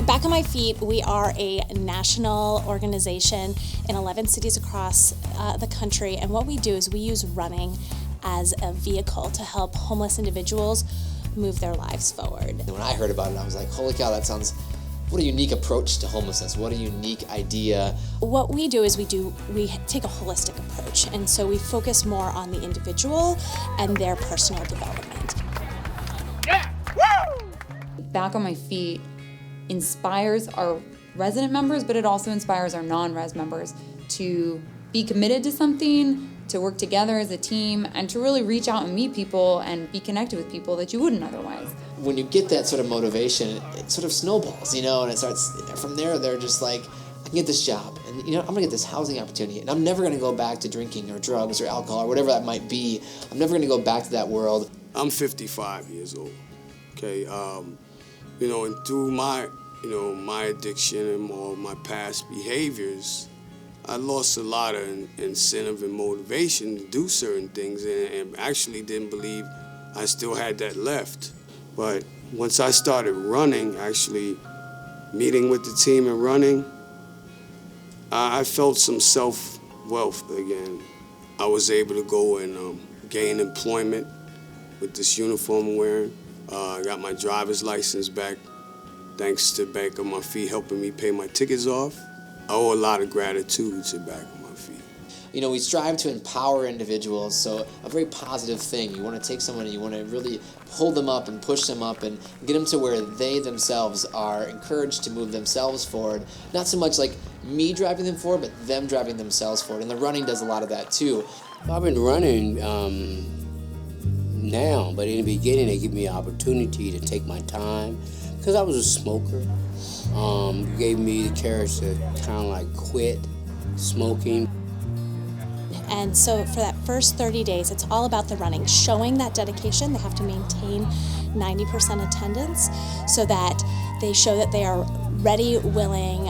Back on My Feet, we are a national organization in 11 cities across the country, and what we do is we use running as a vehicle to help homeless individuals move their lives forward. When I heard about it, I was like, holy cow, what a unique approach to homelessness. What a unique idea. What we do is we take a holistic approach, and so we focus more on the individual and their personal development. Yeah! Woo! Back on My Feet inspires our resident members, but it also inspires our non-res members to be committed to something, to work together as a team, and to really reach out and meet people and be connected with people that you wouldn't otherwise. When you get that sort of motivation, it sort of snowballs, and it starts, from there, they're just like, I can get this job, and I'm gonna get this housing opportunity, and I'm never gonna go back to drinking or drugs or alcohol or whatever that might be. I'm never gonna go back to that world. I'm 55 years old, okay? And through my addiction and all my past behaviors, I lost a lot of incentive and motivation to do certain things, and actually didn't believe I still had that left. But once I started running, actually meeting with the team and running, I felt some self-worth again. I was able to go and gain employment with this uniform I'm wearing. I got my driver's license back thanks to Back on My Feet helping me pay my tickets off. I owe a lot of gratitude to Back on My Feet. We strive to empower individuals, so a very positive thing. You want to take someone and you want to really hold them up and push them up and get them to where they themselves are encouraged to move themselves forward. Not so much like me driving them forward, but them driving themselves forward. And the running does a lot of that too. I've been running now, but in the beginning they give me an opportunity to take my time because I was a smoker. Gave me the courage to kind of like quit smoking. And so for that first 30 days, it's all about the running, showing that dedication. They have to maintain 90% attendance so that they show that they are ready, willing,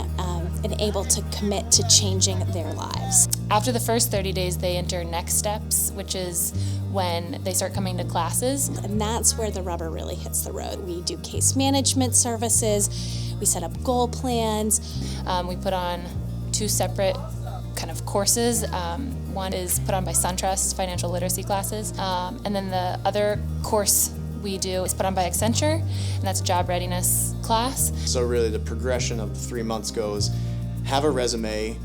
and able to commit to changing their lives. After the first 30 days, they enter next steps, which is when they start coming to classes. And that's where the rubber really hits the road. We do case management services, we set up goal plans. We put on 2 separate kind of courses. One is put on by SunTrust, financial literacy classes, and then the other course we do is put on by Accenture, and that's a job readiness class. So really the progression of the 3 months goes, have a resume,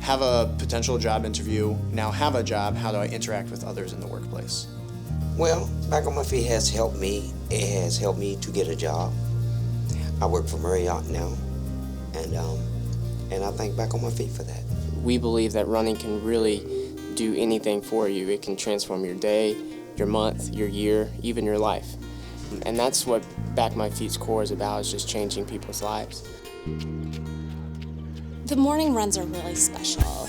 have a potential job interview, now have a job, how do I interact with others in the workplace? Well, Back on My Feet has helped me. It has helped me to get a job. I work for Marriott now, and I thank Back on My Feet for that. We believe that running can really do anything for you. It can transform your day, your month, your year, even your life. And that's what Back My Feet's core is about, is just changing people's lives. The morning runs are really special.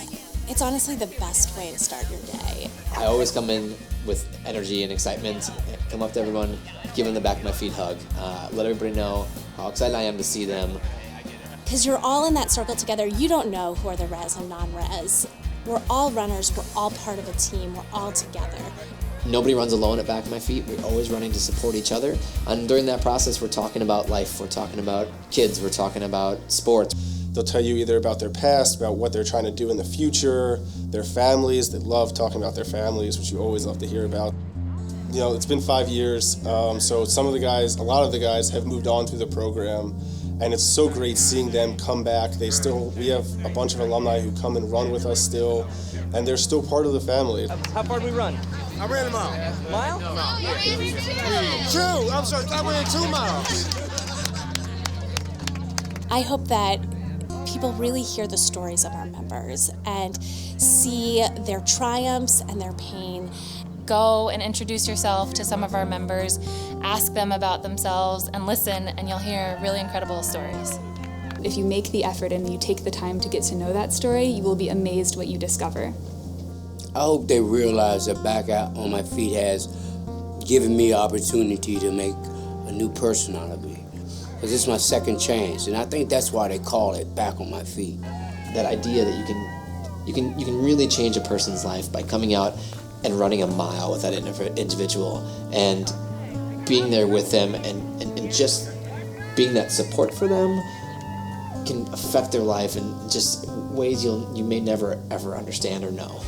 It's honestly the best way to start your day. I always come in with energy and excitement, come up to everyone, give them the Back of My Feet hug, let everybody know how excited I am to see them. Because you're all in that circle together. You don't know who are the res and non-res. We're all runners, we're all part of a team, we're all together. Nobody runs alone at Back of My Feet. We're always running to support each other. And during that process, we're talking about life, we're talking about kids, we're talking about sports. They'll tell you either about their past, about what they're trying to do in the future, their families. They love talking about their families, which you always love to hear about. It's been 5 years, so a lot of the guys have moved on through the program, and it's so great seeing them come back. We have a bunch of alumni who come and run with us still, and they're still part of the family. How far did we run? I ran a mile. Mile? Yeah. 2. I'm sorry, I ran 2 miles. I hope that people really hear the stories of our members and see their triumphs and their pain. Go and introduce yourself to some of our members, ask them about themselves, and listen, and you'll hear really incredible stories. If you make the effort and you take the time to get to know that story, you will be amazed what you discover. I hope they realize that Back Out on My Feet has given me an opportunity to make a new person out of me. Because it's my second chance, and I think that's why they call it Back on My Feet. That idea that you can really change a person's life by coming out and running a mile with that individual and being there with them and just being that support for them can affect their life in just ways you may never ever understand or know.